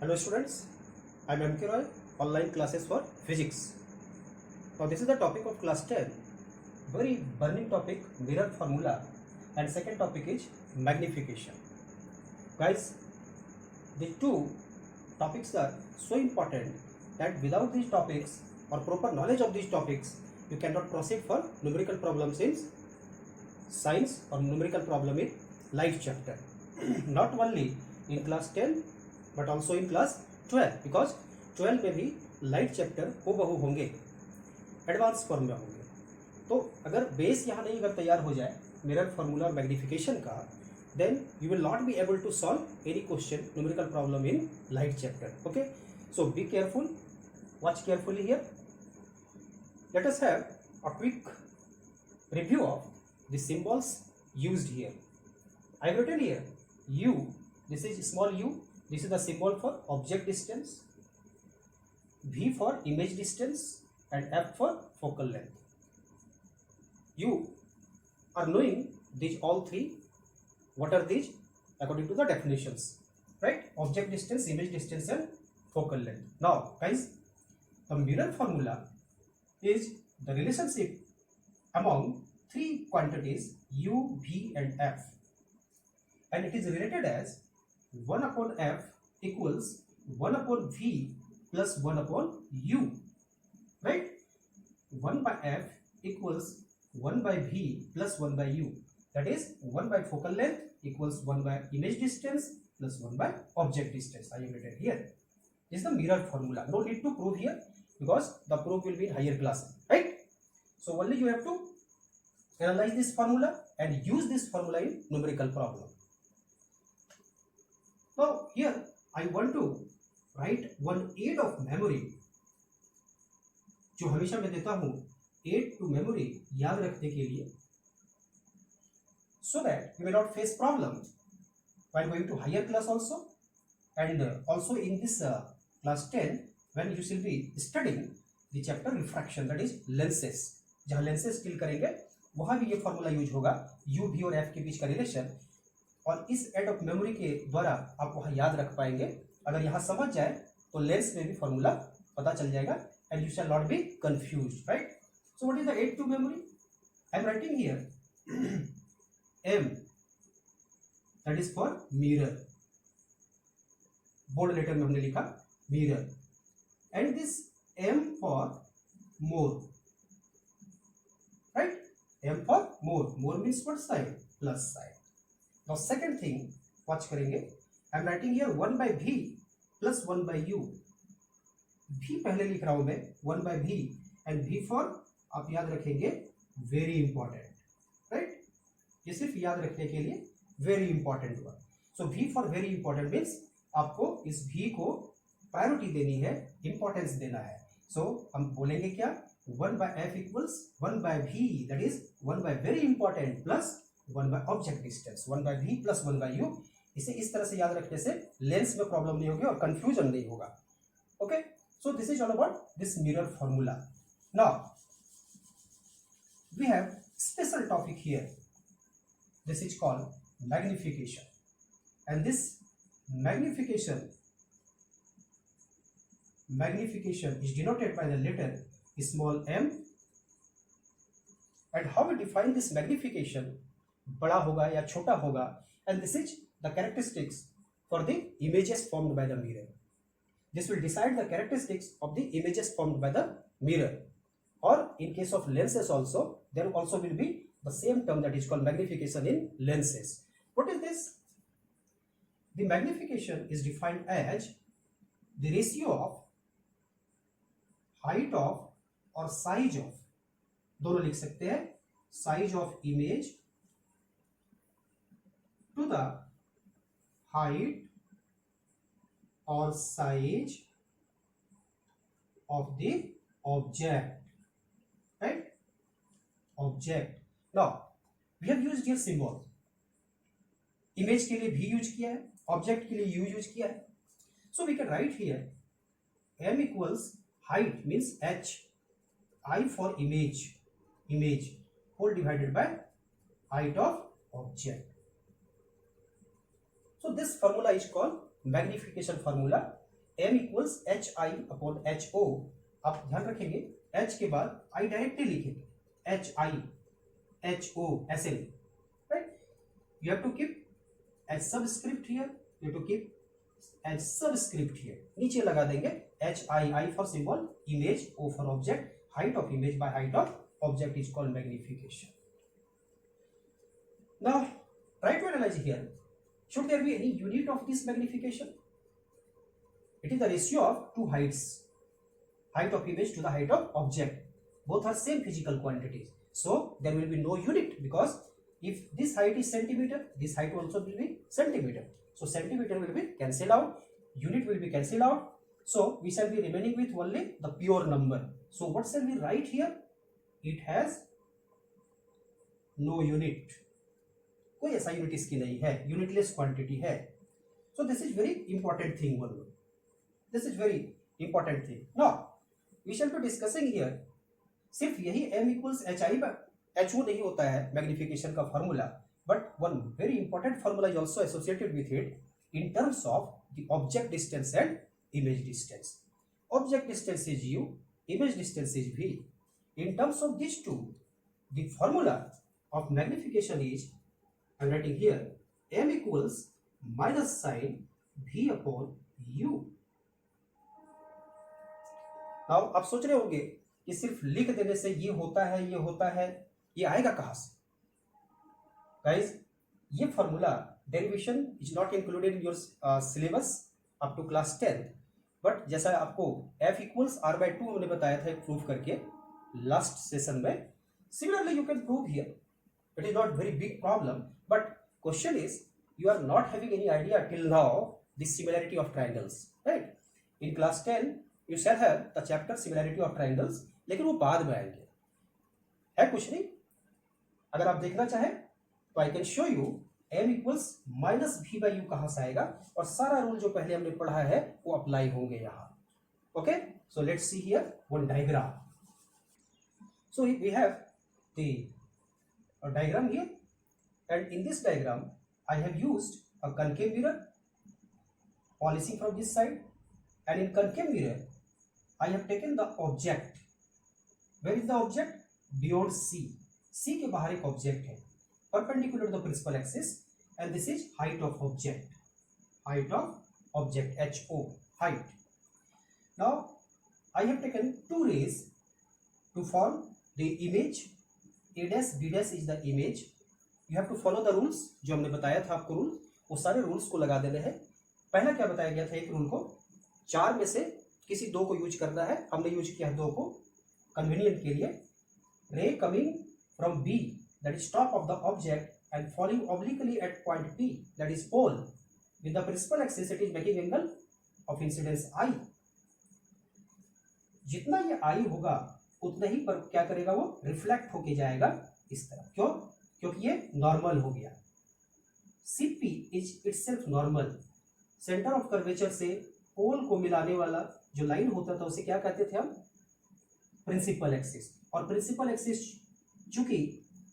Hello students, I am M.K. Roy, online classes for physics. Now this is the topic of class 10, very burning topic, mirror formula, and second topic is magnification. Guys, the two topics are so important that without these topics or proper knowledge of these topics, you cannot proceed for numerical problems in science or numerical problem in life chapter. Not only in class 10 but also in class 12 because 12 में भी light chapter हो बहु होंगे, advance form में होंगे. तो अगर base यहाँ नहीं अगर तैयार हो जाए मिरर फार्मूला और मैग्निफिकेशन का, then you will not be able to solve any question numerical problem in light chapter. Okay, so be careful, watch carefully here. Let us have a quick review of the symbols used here. I have written here u, this is small u, this is the symbol for object distance, v for image distance, and f for focal length. You are knowing these all three. What are these according to the definitions, right? Object distance, image distance, and focal length. Now guys, the mirror formula is the relationship among three quantities u, v, and f, and it is related as 1 upon f equals 1 upon v plus 1 upon u, right? 1 by f equals 1 by v plus 1 by u, that is 1 by focal length equals 1 by image distance plus 1 by object distance. I have written here. This is the mirror formula. No need to prove here because the proof will be in higher class, right? So only you have to analyze this formula and use this formula in numerical problem. Now here I want to write one aid of memory, जो हमेशा मैं देता हूँ aid to memory याद रखने के लिए, so that you may not face problem while going to higher class also, and also in this class 10 when you shall be studying the chapter refraction, that is lenses. जहाँ lenses deal करेंगे वहाँ भी ये formula use होगा, u, v और f के बीच का relation, और इस एड ऑफ मेमोरी के द्वारा आप वहाँ याद रख पाएंगे. अगर यहाँ समझ जाए तो लेंस में भी फॉर्मूला पता चल जाएगा and you shall not be confused, right? So what is the aid to memory? I am writing here m, that is for mirror. Bold letter में हमने लिखा mirror, and this m for more, right? m for more. More means what side? Plus side. Now second thing watch करेंगे, I am writing here 1 by v plus 1 by u. v पहले लिख रहा हूं मैं 1 by v, and v for आप याद रखेंगे very important, right? ये सिर्फ याद रखने के लिए very important हुआ. So v for very important means आपको इस v को प्रायोरिटी देनी है, इंपॉर्टेंस देना है. So हम बोलेंगे क्या? 1 by f equals 1 by v, that is 1 by very important plus 1 by object distance, 1 by v plus 1 by u. इसे इस तरह से याद रखने से लेंस में प्रॉब्लम नहीं होगी और कंफ्यूजन नहीं होगा. Okay, so this is all about this mirror formula. Now we have special topic here. This is called magnification, and this magnification is denoted by the letter small m. And how we define this magnification? बड़ा होगा या छोटा होगा, and this is the characteristics for the images formed by the mirror. This will decide the characteristics of the images formed by the mirror. Or in case of lenses also, there also will be the same term that is called magnification in lenses. What is this? The magnification is defined as the ratio of height of or size of, दोनों लिख सकते हैं, size of image to the height or size of the object, right? Object. Now we have used here symbol. Image के लिए v use किया है, object के लिए u यूज किया है. So we can write here m equals height means h, I for image whole divided by height of object. So this formula is called magnification formula, m equals H I upon H O, आप ध्यान रखेंगे h के बाद i directly लिखेंगे, H I H O ऐसे नहीं, right. You have to keep H subscript here, you have to keep H subscript here, नीचे लगा देंगे H I, I for symbol, image, O for object, height of image by height of object is called magnification. Now try to analyze here, should there be any unit of this magnification? It is the ratio of two heights, height of image to the height of object, both are same physical quantities, so there will be no unit, because if this height is centimeter, this height also will be centimeter, so centimeter will be cancelled out, unit will be cancelled out, so we shall be remaining with only the pure number. So what shall we write here? It has no unit, कोई ऐसा unit इसकी नहीं है, unitless quantity है. So this is very important thing one. This is very important thing. Now we shall be discussing here, सिर्फ यही m equals h i पर h o नहीं होता है मैग्निफिकेशन का formula, but one very important formula is also associated with it in terms of the object distance and image distance. Object distance is u, image distance is v. In terms of these two, the formula of magnification is, I am writing here, m equals minus sin v upon u. Now आप सोच रहे होंगे कि सिर्फ लिख देने से ये होता है, ये होता है, ये आएगा कहां से? Guys, ये formula derivation is not included in your syllabus up to class 10, but जैसा आपको f इक्वल्स r बाई 2 हमने बताया था प्रूव करके लास्ट सेशन में, similarly you can prove here. It is not very big problem, but question is you are not having any idea till now the similarity of triangles, right. In class 10 you shall have the chapter similarity of triangles, लेकिन वो बाद में आएंगे, है कुछ नहीं. अगर आप देखना चाहें तो I can show you m equals minus v by you कहां से आएगा, और सारा रूल जो पहले हमने पढ़ा है वो अप्लाई होंगे यहां. Okay, so let's see here one diagram. So we have the diagram here, and in this diagram I have used a concave mirror polishing from this side, and in concave mirror I have taken the object. Where is the object? Beyond C. C के बाहर एक object है perpendicular to the principal axis, and this is height of object, height of object, HO, height. Now I have taken two rays to form the image. A dash B dash is the image. You have to follow the rules जो हमने बताया था आपको rule, वो सारे rules को लगा देने हैं. पहला क्या बताया गया था, एक रूल को 4 में से किसी 2 को यूज करना है, हमने यूज किया 2 को कन्वीनियंट के लिए. Ray coming from B, that is top of the object, and falling obliquely at point P, that is pole, with the principal axis it is making angle of incidence I. जितना ये I होगा उतना ही पर क्या करेगा, वो reflect होके जाएगा इस तरह. क्यों? क्योंकि ये नॉर्मल हो गया. CP is itself normal. Centre of curvature से पोल को मिलाने वाला जो लाइन होता था उसे क्या कहते थे हम? Principal axis. और प्रिंसिपल एक्सिस चूंकि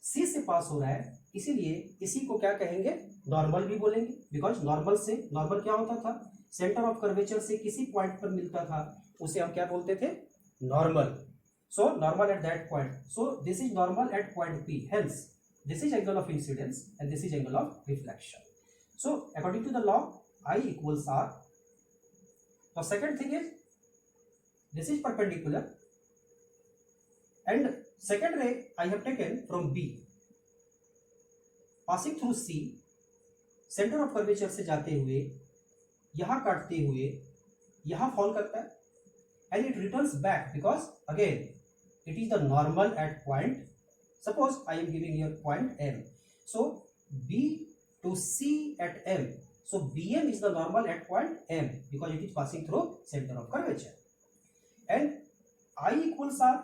C से पास हो रहा है, इसीलिए इसी को क्या कहेंगे, नॉर्मल भी बोलेंगे. बिकॉज नॉर्मल से, नॉर्मल क्या होता था, सेंटर ऑफ कर्वेचर से किसी पॉइंट पर मिलता था, उसे हम क्या बोलते थे, normal. So normal at that point, so this is normal at point P, hence this is angle of incidence and this is angle of reflection. So according to the law I equals R. The second thing is this is perpendicular, and second ray I have taken from B, passing through C, centre of curvature से जाते हुए यहां काटते हुए यहां fall करता है, and it returns back because again it is the normal at point. Suppose I am giving here point M, so B to C at M, so BM is the normal at point M because it is passing through center of curvature, and I equals R,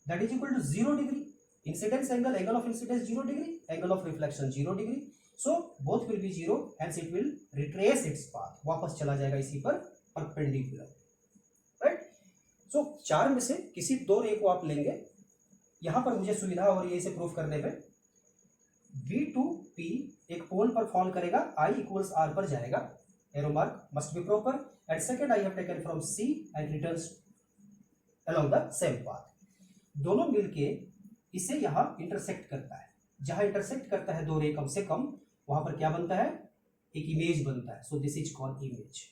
that is equal to 0 degree. Incidence angle, angle of incidence 0 degree, angle of reflection 0 degree, so both will be 0, hence it will retrace its path, वापस चला जाएगा इसी पर perpendicular, right. So 4 में से किसी 2 रे को आप लेंगे, यहां पर मुझे सुविधा हो रही है इसे प्रूव करने में. V to P एक पोल पर फॉल करेगा, I इक्वल्स R पर जाएगा, arrow mark must be proper, and second I have taken from C and returns along the same path. दोनों मिलके इसे यहाँ इंटरसेक्ट करता है, जहां इंटरसेक्ट करता है दो रे कम से कम, वहां पर क्या बनता है, एक इमेज बनता है. सो this is called image.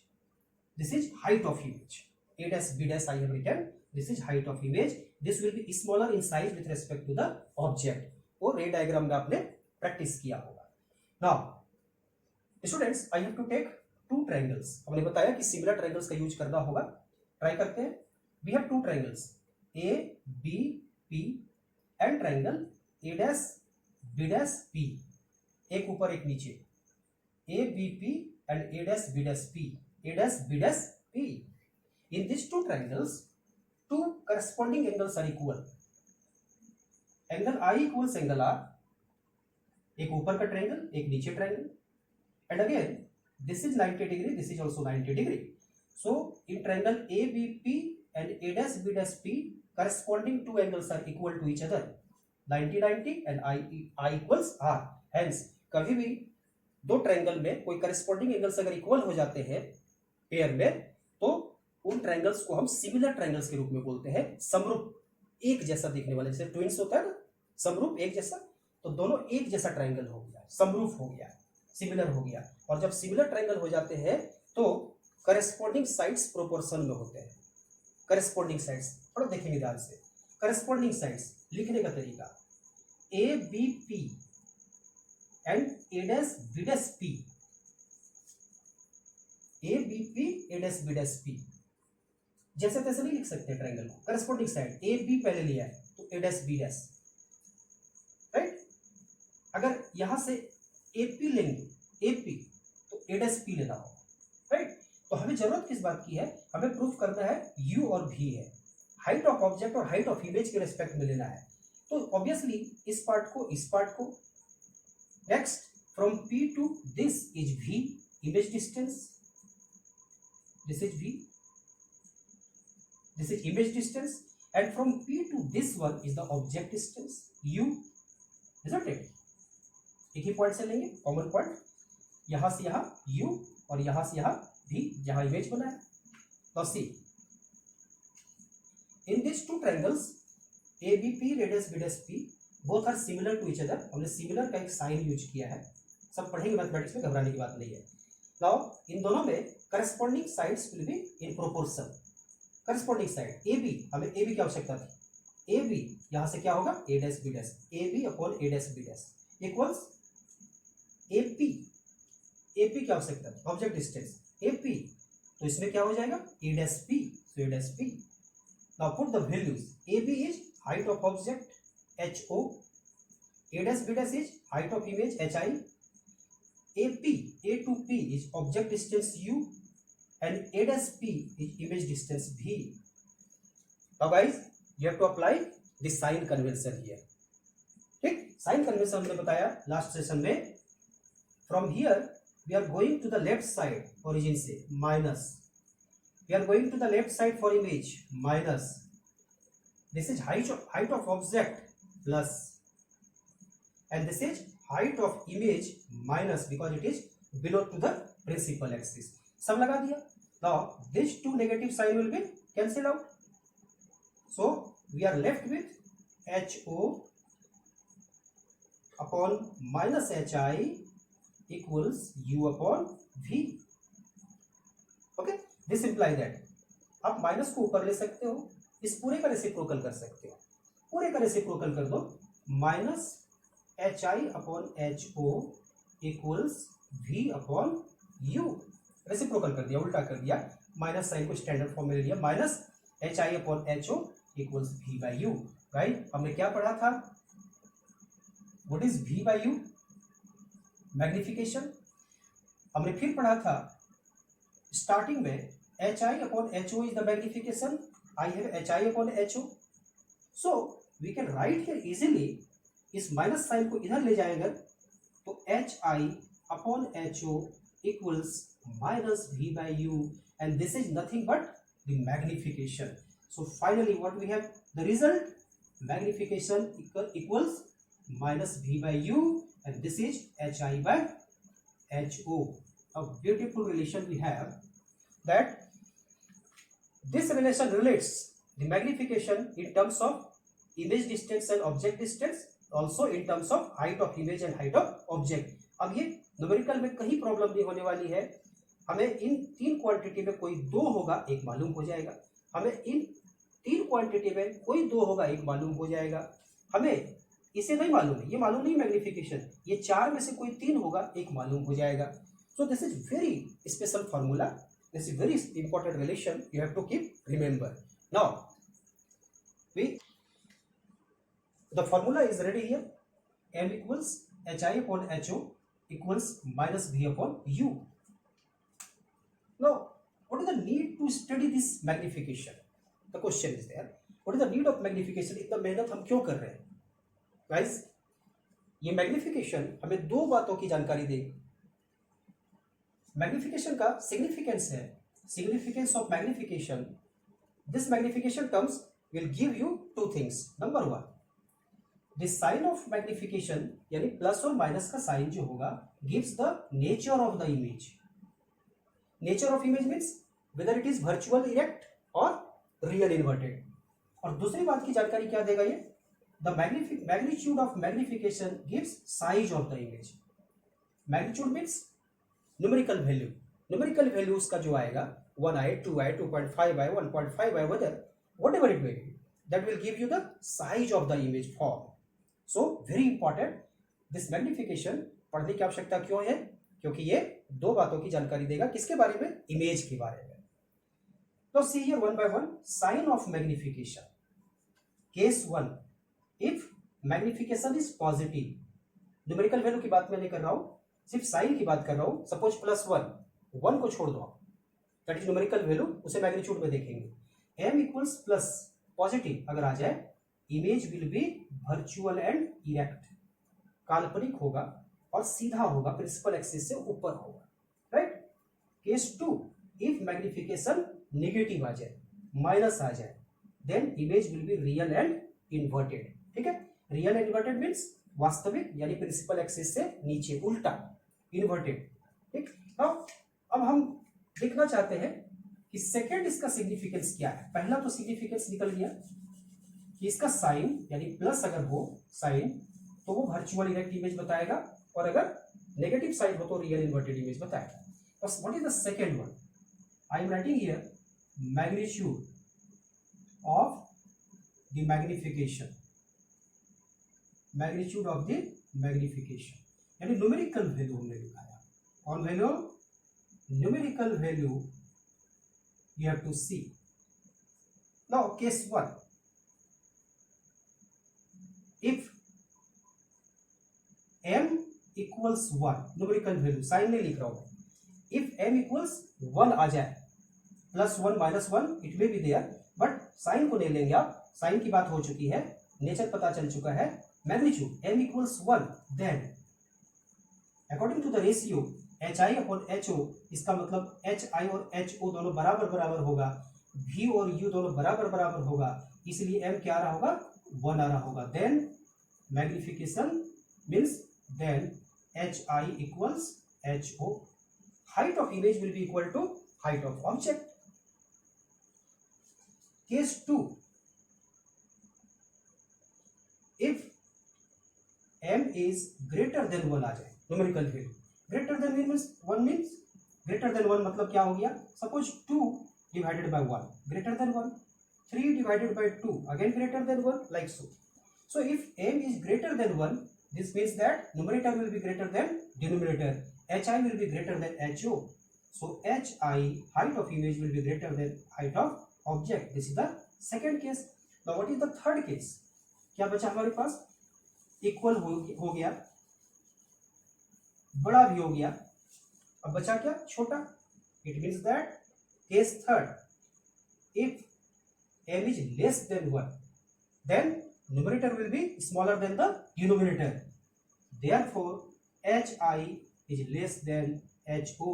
This is height of image. A dash B dash I have written. This is height of image. This will be smaller in size with respect to the object. वो रे diagram में आपने practice किया होगा. Now, students, I have to take two triangles. हमने बताया कि similar triangles का यूज करना होगा. ट्राई करते हैं. We have two triangles, A B P and triangle A dash B dash P. एक ऊपर एक नीचे. A B P and A dash B dash P. A dash B dash P. In these two triangles, two corresponding angles are equal. Angle I equals angle R. एक ऊपर का triangle, एक नीचे triangle. And again, this is 90 degree. This is also 90 degree. So, in triangle ABP and A dash B dash P, corresponding two angles are equal to each other. 90-90 and I equals R. Hence, कभी भी दो triangle में कोई corresponding angles अगर equal हो जाते हैं pair में, तो उन ट्रायंगल्स को हम सिमिलर ट्रायंगल्स के रूप में बोलते हैं. समरूप, एक जैसा दिखने वाले, जैसे ट्विंस होता है ना, समरूप एक जैसा, तो दोनों एक जैसा ट्रायंगल हो गया, समरूप हो गया, सिमिलर हो गया. और जब सिमिलर ट्रायंगल हो जाते हैं तो करेस्पॉन्डिंग साइड्स प्रोपोर्शन में होते हैं. करेस्पॉन्डिंग साइड्स थोड़ा देखेंगे ध्यान से. करेस्पॉन्डिंग साइड्स लिखने का तरीका, A B P and A dash B dash P. A B P A dash B dash P जैसे तैसे नहीं लिख सकते ट्रायंगल को. करस्पॉन्डिंग साइड ए बी पहले लिया है तो ए डैश बी डैश, राइट. अगर यहां से ए पी लेंगे, ए पी, तो ए डैश पी लेना होगा, राइट. तो हमें जरूरत किस बात की है, हमें प्रूफ करना है यू और भी है. हाइट ऑफ ऑब्जेक्ट और हाइट ऑफ इमेज के रिस्पेक्ट में लेना है. तो ऑब्वियसली इस पार्ट को, इस पार्ट को. Next, from P to this is भी image distance. This is V. This is image distance, and from P to this one is the object distance U, isn't it? एक ही point से लेंगे, common point, यहां से यहां U और यहां से यहां V, जहां इमेज बना है. Now see, in these two triangles ABP radius B dash P, both are similar to each other. हमने सिमिलर का एक साइन यूज किया है, सब पढ़ेंगे मैथमेटिक्स में, घबराने की बात नहीं है. Now, इन दोनों में corresponding sides will be in proportion. corresponding side AB, हमें AB की आवश्यकता थी. AB यहां से क्या होगा, A dash B dash, AB upon A dash B dash equals AP. AP की आवश्यकता थी, ऑब्जेक्ट डिस्टेंस AP, तो इसमें क्या हो जाएगा, A dash P. So A dash P. Now put the values. AB is height of object HO. A dash B dash is height of image HI. AP, A to P is object distance U, and A dash P is image distance V. Now guys, you have to apply the sign convention here. ठीक, sign convention हमने बताया last session में. From here we are going to the left side, origin से minus. We are going to the left side for image, minus. This is height of object plus, and this is height of image minus, because it is below to the principal axis. सब लगा दिया. Now these two negative sign will be cancelled out. So we are left with HO upon minus HI equals U upon V. Okay, this implies that आप minus को ऊपर ले सकते हो, इस पूरे का रेसिप्रोकल कर सकते हो. पूरे का रेसिप्रोकल कर दो, minus HI upon HO equals V upon U. Reciprocal कर दिया, उल्टा कर दिया, माइनस साइन को स्टैंडर्ड फॉर्म में ले लिया. Minus HI upon HO equals V by U. Right, हमने क्या पढ़ा था, what is V by U, magnification. हमने फिर पढ़ा था स्टार्टिंग में HI upon HO is the magnification. I have HI upon HO, so we can write here easily. इस माइनस साइन को इधर ले जाएंगे तो HI upon HO equals minus V by U, and this is nothing but the magnification. So finally what we have, the result, magnification equals minus V by U, and this is HI by HO. a beautiful relation we have, that this relation relates the magnification in terms of image distance and object distance, also in terms of height of image and height of object. अब ये numerical में कहीं problem नहीं होने वाली है, हमें इन तीन क्वांटिटी में कोई दो होगा एक मालूम हो जाएगा, हमें इन तीन क्वांटिटी में कोई दो होगा एक मालूम हो जाएगा, हमें इसे नहीं मालूम है, ये मालूम नहीं मैग्निफिकेशन, ये चार में से कोई तीन होगा एक मालूम हो जाएगा. So this is very special formula, this is very important relation, you have to keep remember. Now the formula is ready here. M equals hi upon ho equals minus v upon u. Now what is the need to study this magnification? The question is there, what is the need of magnification? इतना मेहनत हम क्यों कर रहे हैं guys? ये magnification हमें दो बातों की जानकारी देगी. मैग्निफिकेशन का सिग्निफिकेंस है, significance of magnification, this magnification terms will give you two things. Number one, the sign of magnification यानी प्लस और माइनस का साइन जो होगा gives the nature of the image. Nature of image means whether it is virtual erect और real inverted. और दूसरी बात की जानकारी क्या देगा ये, the magnitude of magnification gives size of the image. Magnitude means numerical value, numerical value उसका जो आएगा 1i 2i 2.5i 1.5i whatever it may be, that will give you the size of the image form. So very important, this magnification पढ़ने की आवश्यकता क्यों है, क्योंकि ये दो बातों की जानकारी देगा. किसके बारे में, इमेज के बारे में. तो see here one by one, sign of magnification. Case 1, if magnification is positive, numerical value की बात मैं नहीं कर रहा हूं, सिर्फ साइन की बात कर रहा हूं. सपोज +1 को छोड़ दो, दैट इज न्यूमेरिकल वैल्यू, उसे मैग्नीट्यूड में देखेंगे. m इक्वल्स प्लस पॉजिटिव अगर आ जाए, image will B virtual and erect, काल्पनिक होगा और सीधा होगा, प्रिंसिपल एक्सिस से ऊपर होगा. Right. Case 2, if magnification negative आ जाए, माइनस आ जाए, then image will be real and inverted. ठीक है, रियल एंड इन्वर्टेड मीन्स वास्तविक यानी प्रिंसिपल एक्सिस से नीचे, उल्टा, इन्वर्टेड. ठीक. अब हम देखना चाहते हैं कि सेकेंड इसका सिग्निफिकेंस क्या है. पहला तो सिग्निफिकेंस निकल गया कि इसका साइन यानी प्लस अगर हो साइन तो वो वर्चुअल इरेक्ट इमेज बताएगा, और अगर नेगेटिव साइन हो तो रियल इन्वर्टेड इमेज बताएगा. बस what is the second one, I am writing here magnitude of the magnification, magnitude of the magnification यानी न्यूमेरिकल वैल्यू हमने दिखाया. कौन value, numerical value you have to see. Now case 1, if m equals 1, numerical value sign नहीं लिख रहा हूं, if m equals 1 आ जाए, +1 -1 it may be there, but sign को नहीं लेंगे आप, साइन की बात हो चुकी है, नेचर पता चल चुका है. Magnitude m equals 1, then according to the ratio hi upon ho, इसका मतलब hi और ho दोनों बराबर बराबर होगा, v और u दोनों बराबर बराबर होगा, इसलिए m क्या आ रहा होगा, 1 आ रहा होगा. Then magnification means then hi equals ho, height of image will be equal to height of object. Case 2, if m is greater than 1 आ जाए, numerical value greater than means 1 means greater than 1 मतलब क्या हो गया, suppose 2 divided by 1 greater than 1, 3 divided by 2 again greater than 1, like so. So if m is greater than 1, this means that numerator will be greater than denominator, hi will be greater than ho, so hi height of image will be greater than height of object. This is the second case. Now what is the third case? क्या बचा हमारे पास, equal हो गया, बड़ा भी हो गया, अब बचा क्या, छोटा. It means that case third, if m is less than 1, then numerator will be smaller than the denominator. Therefore hi is less than ho,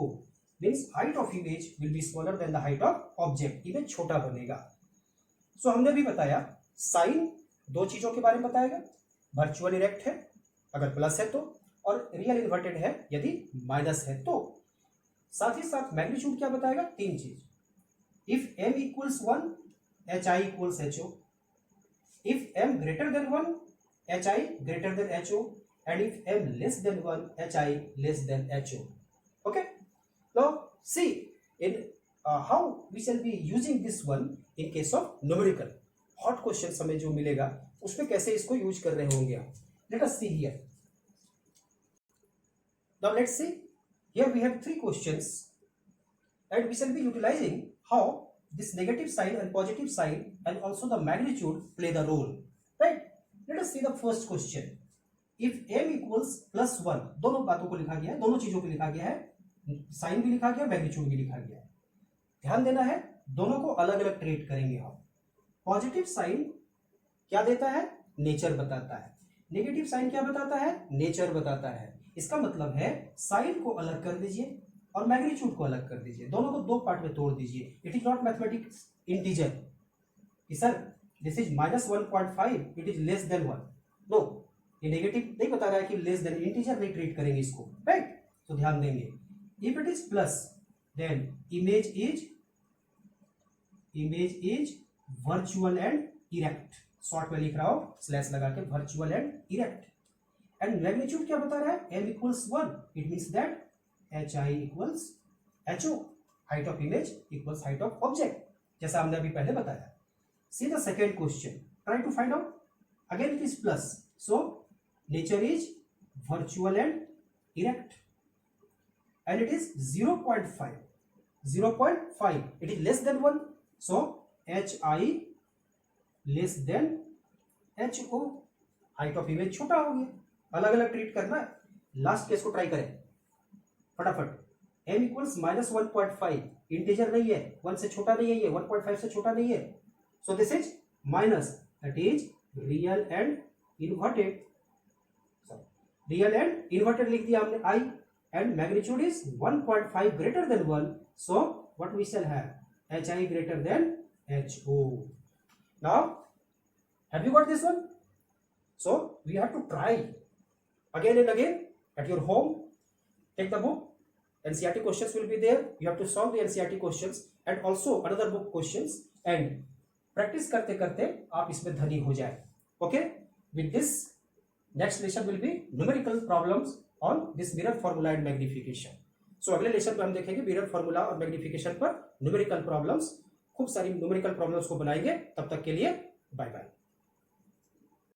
means height of image will be smaller than the height of object. Image छोटा बनेगा. सो हमने भी बताया sign दो चीजों के बारे में बताएगा, वर्चुअल इरेक्ट है अगर प्लस है तो, और रियल इन्वर्टेड है यदि माइनस है तो. साथ ही साथ मैग्नीट्यूड क्या बताएगा, 3 चीज। If m equals 1 hi equals ho, if m greater than 1 hi greater than ho, and if m less than 1 hi less than ho. Okay, now see in how we shall be using this one in case of numerical hot question हमें जो मिलेगा उसमें कैसे इसको use कर रहे होंगे आप। Let us see here. Now let's see, here we have 3 questions and we shall be utilizing how this negative sign and positive sign and also the magnitude play the role, right? Let us see the first question. If m equals +1, दोनों बातों को लिखा गया है, दोनों चीजों को लिखा गया है, साइन भी लिखा गया, मैग्नीट्यूड भी लिखा गया है। ध्यान देना है, दोनों को अलग अलग ट्रीट करेंगे हम। पॉजिटिव साइन क्या देता है, नेचर बताता है। नेगेटिव साइन क्या बताता है, नेचर बताता है। इसका मतलब है साइन को अलग कर दीजिए और मैग्नीट्यूड को अलग कर दीजिए, दोनों को 2 पार्ट में तोड़ दीजिए। It is not mathematics integer कि sir this is -1.5, it is less than 1। No, ये नेगेटिव नहीं बता रहा है कि लेस देन, इंटीजर नहीं ट्रीट करेंगे इसको, राइट? तो ध्यान देंगे, if it is plus then image is virtual and erect. Short में लिख रहा हूं स्लैश लगा के, virtual and erect. And magnitude क्या बता रहा है, m equals 1, it means that hi equals ho, height of image equals height of object, जैसा हमने अभी पहले बताया। See the second question, try to find out. Again it is plus, so nature is virtual and erect and it is 0.5, 0.5, it is less than 1, so hi less than ho, height of image छोटा हो गया। अलग अलग treat करना है। Last case को try करें फटाफट। m इक्वल्स -1.5, इंटीजर नहीं है, 1 से छोटा नहीं है, ये 1.5 से छोटा नहीं है, सो this is minus, that is real and inverted. Real and inverted लिख दिया हमने i, and magnitude is 1.5 greater than 1, so what we shall have, hi greater than ho. Now have you got this one? So we have to try again and again at your home. Take the book, NCERT questions will be there, you have to solve the NCERT questions and also another book questions, and practice करते करते आप इसमें धनी हो जाए। Okay, with this next lesson will be numerical problems on this mirror formula and magnification. So अगले lesson में हम देखेंगे मिरर फॉर्मूला और मैग्निफिकेशन पर न्यूमेरिकल प्रॉब्लम्स, खूब सारी न्यूमेरिकल प्रॉब्लम्स को बनाएंगे। तब तक के लिए बाय बाय।